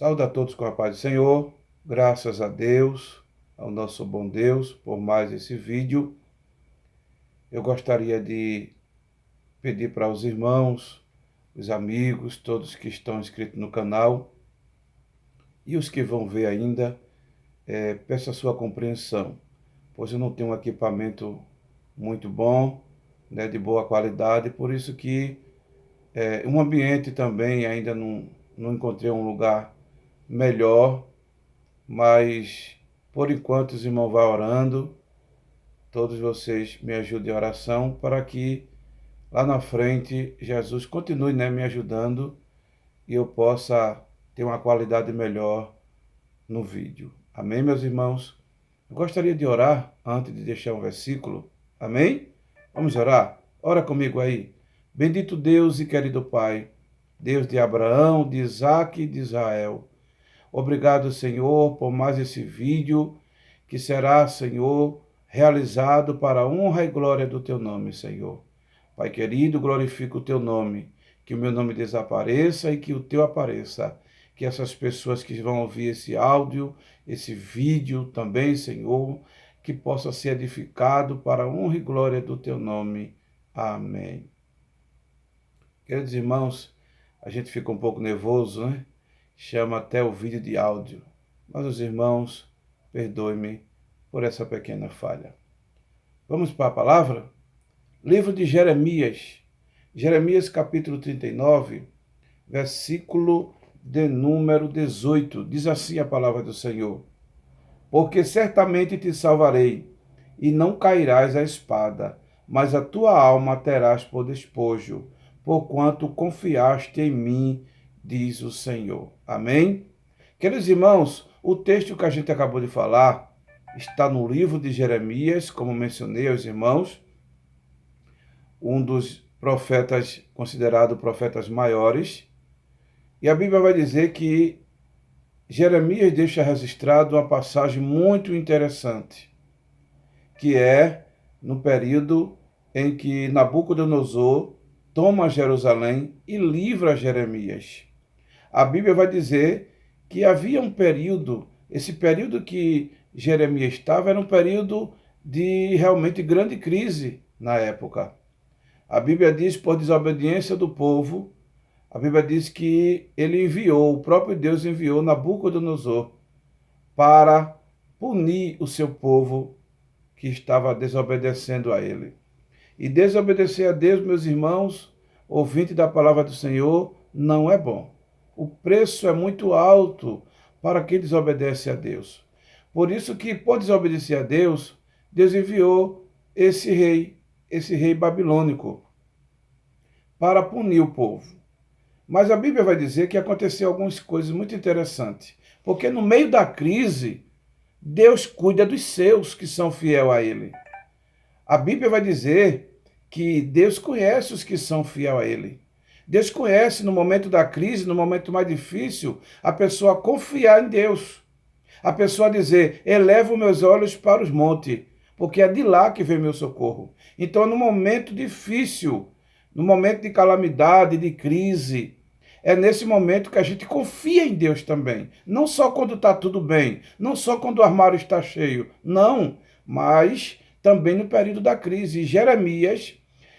Saúde a todos com a paz do Senhor. Graças a Deus, ao nosso bom Deus, por mais esse vídeo. Eu gostaria de pedir para os irmãos, os amigos, todos que estão inscritos no canal e os que vão ver ainda, peço a sua compreensão, pois eu não tenho um equipamento muito bom, né, de boa qualidade, por isso que um ambiente também ainda não encontrei um lugar melhor. Mas, por enquanto, os irmãos vão orando, todos vocês me ajudem em oração, para que lá na frente Jesus continue, né, me ajudando e eu possa ter uma qualidade melhor no vídeo. Amém, meus irmãos? Eu gostaria de orar antes de deixar um versículo. Amém? Vamos orar? Ora comigo aí. Bendito Deus e querido Pai, Deus de Abraão, de Isaque e de Israel. Obrigado, Senhor, por mais esse vídeo que será, Senhor, realizado para a honra e glória do Teu nome, Senhor. Pai querido, glorifica o Teu nome, que o meu nome desapareça e que o Teu apareça. Que essas pessoas que vão ouvir esse áudio, esse vídeo também, Senhor, que possa ser edificado para a honra e glória do Teu nome. Amém. Queridos irmãos, a gente fica um pouco nervoso, né? Chama até o vídeo de áudio. Mas os irmãos, perdoe-me por essa pequena falha. Vamos para a palavra? Livro de Jeremias. Jeremias capítulo 39, versículo de número 18. Diz assim a palavra do Senhor: Porque certamente te salvarei, e não cairás à espada, mas a tua alma terás por despojo, porquanto confiaste em mim, diz o Senhor. Amém? Queridos irmãos, o texto que a gente acabou de falar está no livro de Jeremias, como mencionei aos irmãos, um dos profetas considerado profetas maiores. E a Bíblia vai dizer que Jeremias deixa registrado uma passagem muito interessante, que é no período em que Nabucodonosor toma Jerusalém e livra Jeremias. A Bíblia vai dizer que havia um período, esse período que Jeremias estava era um período de realmente grande crise na época. A Bíblia diz, por desobediência do povo, a Bíblia diz que ele enviou, o próprio Deus enviou Nabucodonosor para punir o seu povo que estava desobedecendo a ele. E desobedecer a Deus, meus irmãos, ouvinte da palavra do Senhor, não é bom. O preço é muito alto para quem desobedece a Deus. Por isso que, por desobedecer a Deus, Deus enviou esse rei babilônico, para punir o povo. Mas a Bíblia vai dizer que aconteceu algumas coisas muito interessantes. Porque no meio da crise, Deus cuida dos seus que são fiéis a Ele. A Bíblia vai dizer que Deus conhece os que são fiéis a Ele. Deus conhece no momento da crise, no momento mais difícil, a pessoa confiar em Deus. A pessoa dizer, elevo meus olhos para os montes, porque é de lá que vem meu socorro. Então, no momento difícil, no momento de calamidade, de crise, é nesse momento que a gente confia em Deus também. Não só quando está tudo bem, não só quando o armário está cheio, não, mas também no período da crise. Jeremias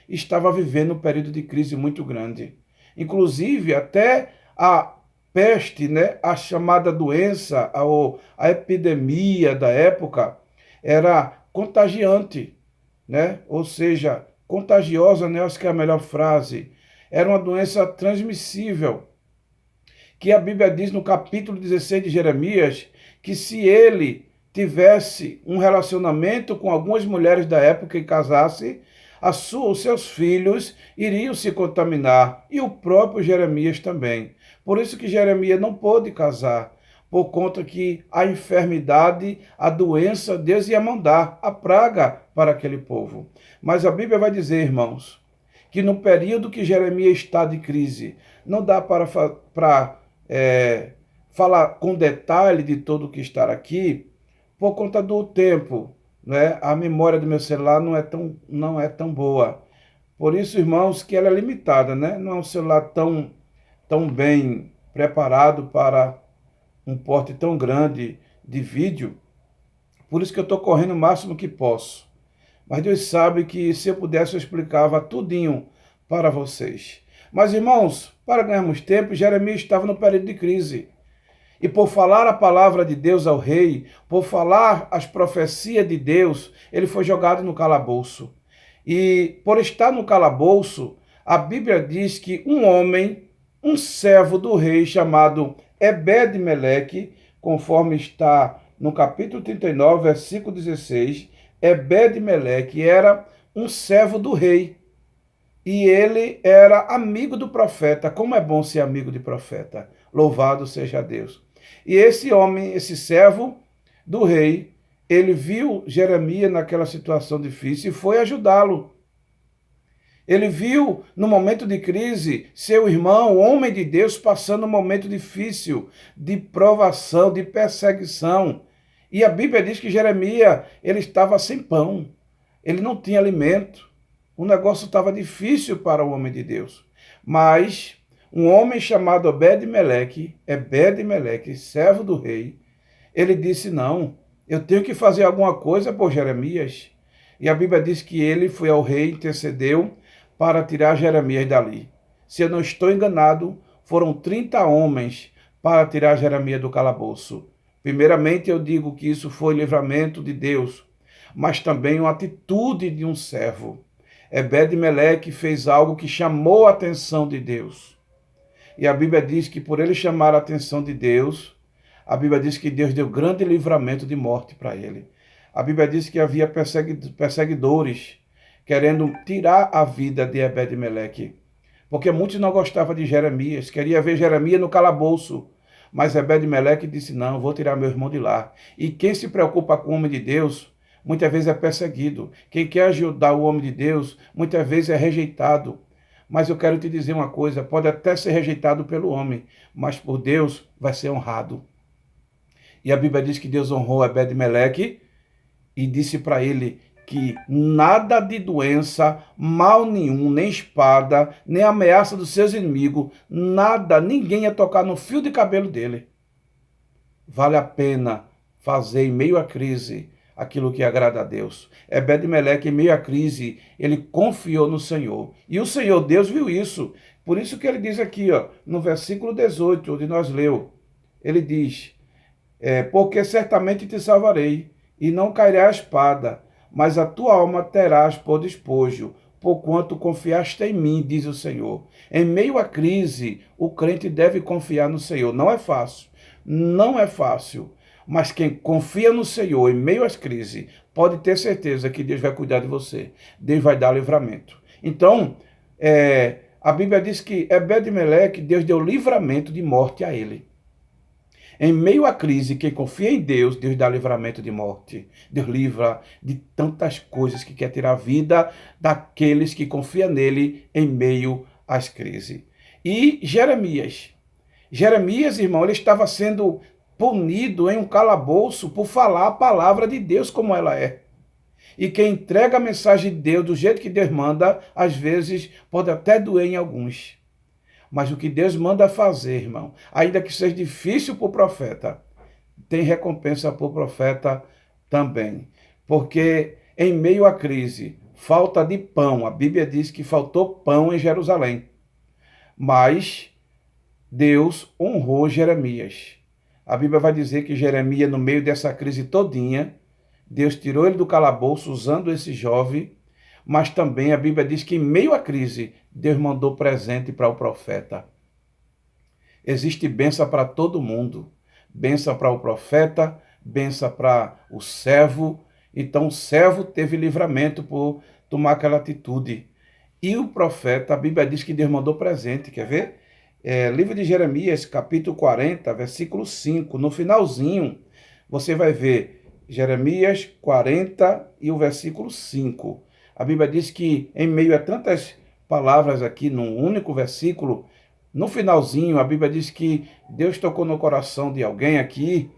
estava vivendo um período de crise muito grande. Inclusive, até a peste, né, a chamada doença, a epidemia da época, era contagiante, né? Ou seja, contagiosa, né? Acho que é a melhor frase. Era uma doença transmissível, que a Bíblia diz no capítulo 16 de Jeremias, que se ele tivesse um relacionamento com algumas mulheres da época e casasse, os seus filhos iriam se contaminar, e o próprio Jeremias também. Por isso que Jeremias não pôde casar, por conta que a enfermidade, a doença, Deus ia mandar a praga para aquele povo. Mas a Bíblia vai dizer, irmãos, que no período que Jeremias está de crise, não dá para falar com detalhe de tudo o que está aqui, por conta do tempo, né? A memória do meu celular não é tão boa. Por isso, irmãos, que ela é limitada, né? Não é um celular tão bem preparado para um porte tão grande de vídeo, por isso que eu estou correndo o máximo que posso. Mas Deus sabe que se eu pudesse eu explicava tudinho para vocês. Mas irmãos, para ganharmos tempo, Jeremias estava no período de crise. E por falar a palavra de Deus ao rei, por falar as profecias de Deus, ele foi jogado no calabouço. E por estar no calabouço, a Bíblia diz que um homem, um servo do rei chamado Ebed-Meleque, conforme está no capítulo 39, versículo 16, Ebed-Meleque era um servo do rei. E ele era amigo do profeta. Como é bom ser amigo de profeta. Louvado seja Deus. E esse homem, esse servo do rei, ele viu Jeremias naquela situação difícil e foi ajudá-lo. Ele viu, no momento de crise, seu irmão, homem de Deus, passando um momento difícil, de provação, de perseguição. E a Bíblia diz que Jeremias, ele estava sem pão, ele não tinha alimento. O negócio estava difícil para o homem de Deus. Mas um homem chamado Ebed-Meleque, servo do rei, ele disse, não, eu tenho que fazer alguma coisa por Jeremias. E a Bíblia diz que ele foi ao rei, intercedeu para tirar Jeremias dali. Se eu não estou enganado, foram 30 homens para tirar Jeremias do calabouço. Primeiramente, eu digo que isso foi livramento de Deus, mas também uma atitude de um servo. Ebed-Meleque fez algo que chamou a atenção de Deus. E a Bíblia diz que por ele chamar a atenção de Deus, a Bíblia diz que Deus deu grande livramento de morte para ele. A Bíblia diz que havia perseguidores querendo tirar a vida de Ebed-Meleque. Porque muitos não gostavam de Jeremias, queria ver Jeremias no calabouço. Mas Ebed-Meleque disse, não, vou tirar meu irmão de lá. E quem se preocupa com o homem de Deus, muitas vezes é perseguido. Quem quer ajudar o homem de Deus, muitas vezes é rejeitado. Mas eu quero te dizer uma coisa, pode até ser rejeitado pelo homem, mas por Deus vai ser honrado. E a Bíblia diz que Deus honrou Ebed-Meleque e disse para ele que nada de doença, mal nenhum, nem espada, nem ameaça dos seus inimigos, nada, ninguém ia tocar no fio de cabelo dele. Vale a pena fazer em meio à crise aquilo que agrada a Deus. Ebed-Meleque, em meio à crise, ele confiou no Senhor. E o Senhor Deus viu isso. Por isso que ele diz aqui, ó, no versículo 18, onde nós leu, ele diz, porque certamente te salvarei, e não cairá a espada, mas a tua alma terás por despojo, porquanto confiaste em mim, diz o Senhor. Em meio à crise, o crente deve confiar no Senhor. Não é fácil, não é fácil. Mas quem confia no Senhor em meio às crises, pode ter certeza que Deus vai cuidar de você. Deus vai dar livramento. Então, a Bíblia diz que Ebed-Meleque, Deus deu livramento de morte a ele. Em meio à crise, quem confia em Deus, Deus dá livramento de morte. Deus livra de tantas coisas que quer tirar a vida daqueles que confiam nele em meio às crises. E Jeremias, irmão, ele estava sendo punido em um calabouço por falar a palavra de Deus como ela é. E quem entrega a mensagem de Deus do jeito que Deus manda, às vezes pode até doer em alguns. Mas o que Deus manda fazer, irmão, ainda que seja difícil para o profeta, tem recompensa para o profeta também. Porque em meio à crise, falta de pão, a Bíblia diz que faltou pão em Jerusalém. Mas Deus honrou Jeremias. A Bíblia vai dizer que Jeremias, no meio dessa crise todinha, Deus tirou ele do calabouço usando esse jovem, mas também a Bíblia diz que em meio à crise, Deus mandou presente para o profeta. Existe bênção para todo mundo. Bênção para o profeta, bênção para o servo. Então o servo teve livramento por tomar aquela atitude. E o profeta, a Bíblia diz que Deus mandou presente, quer ver? Livro de Jeremias, capítulo 40, versículo 5. No finalzinho, você vai ver Jeremias 40 e o versículo 5. A Bíblia diz que em meio a tantas palavras aqui, num único versículo, no finalzinho, a Bíblia diz que Deus tocou no coração de alguém aqui,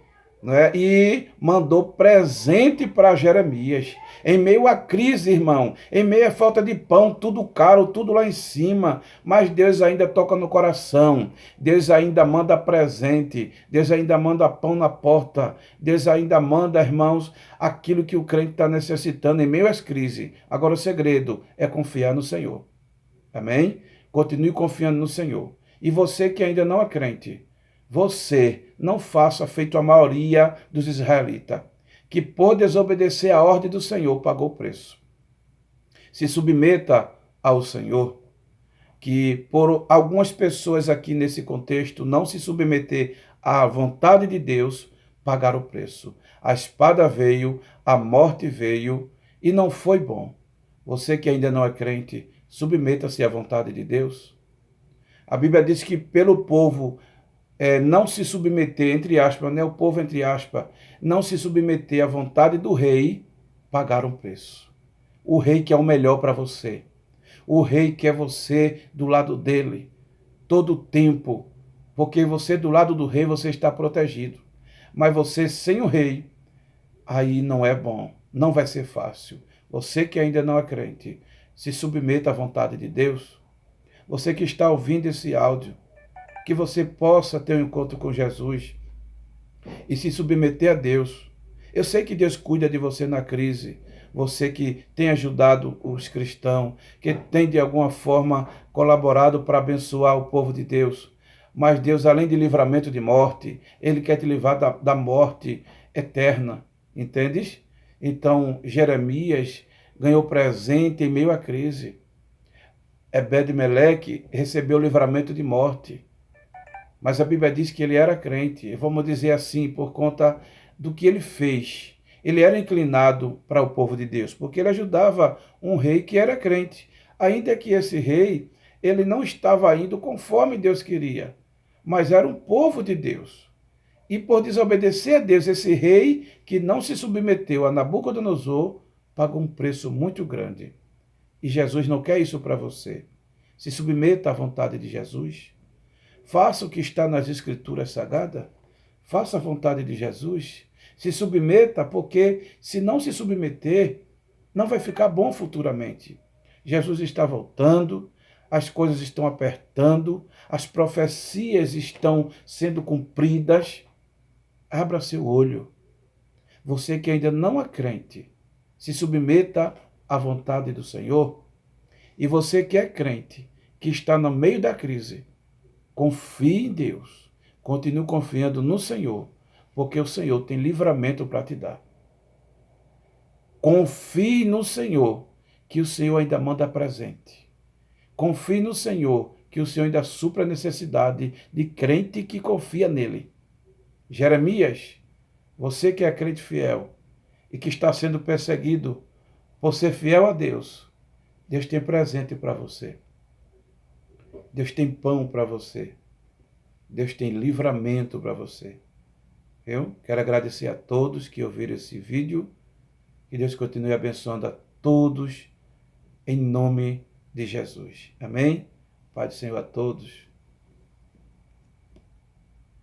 né? E mandou presente para Jeremias. Em meio à crise, irmão, em meio à falta de pão, tudo caro, tudo lá em cima, mas Deus ainda toca no coração, Deus ainda manda presente, Deus ainda manda pão na porta, Deus ainda manda, irmãos, aquilo que o crente está necessitando em meio às crises. Agora o segredo é confiar no Senhor. Amém? Continue confiando no Senhor. E você que ainda não é crente, você não faça feito a maioria dos israelitas, que por desobedecer a ordem do Senhor pagou o preço. Se submeta ao Senhor, que por algumas pessoas aqui nesse contexto não se submeter à vontade de Deus, pagaram o preço. A espada veio, a morte veio e não foi bom. Você que ainda não é crente, submeta-se à vontade de Deus. A Bíblia diz que pelo povo não se submeter, entre aspas, né? O povo, entre aspas, não se submeter à vontade do rei, pagaram o preço. O rei quer o melhor para você. O rei quer você do lado dele, todo o tempo, porque você do lado do rei, você está protegido. Mas você sem o rei, aí não é bom, não vai ser fácil. Você que ainda não é crente, se submeta à vontade de Deus. Você que está ouvindo esse áudio, que você possa ter um encontro com Jesus e se submeter a Deus. Eu sei que Deus cuida de você na crise, você que tem ajudado os cristãos, que tem de alguma forma colaborado para abençoar o povo de Deus. Mas Deus, além de livramento de morte, Ele quer te livrar da morte eterna, entendes? Então, Jeremias ganhou presente em meio à crise. Ebed-Meleque recebeu o livramento de morte. Mas a Bíblia diz que ele era crente, vamos dizer assim, por conta do que ele fez. Ele era inclinado para o povo de Deus, porque ele ajudava um rei que era crente. Ainda que esse rei, ele não estava indo conforme Deus queria, mas era um povo de Deus. E por desobedecer a Deus, esse rei que não se submeteu a Nabucodonosor, pagou um preço muito grande. E Jesus não quer isso para você. Se submeta à vontade de Jesus. Faça o que está nas Escrituras Sagradas. Faça a vontade de Jesus. Se submeta, porque se não se submeter, não vai ficar bom futuramente. Jesus está voltando, as coisas estão apertando, as profecias estão sendo cumpridas. Abra seu olho. Você que ainda não é crente, se submeta à vontade do Senhor. E você que é crente, que está no meio da crise, confie em Deus. Continue confiando no Senhor, porque o Senhor tem livramento para te dar. Confie no Senhor, que o Senhor ainda manda presente. Confie no Senhor, que o Senhor ainda supra a necessidade de crente que confia nele. Jeremias, você que é crente fiel e que está sendo perseguido por ser fiel a Deus, Deus tem presente para você. Deus tem pão para você. Deus tem livramento para você. Eu quero agradecer a todos que ouviram esse vídeo. Que Deus continue abençoando a todos, em nome de Jesus. Amém? Pai do Senhor a todos.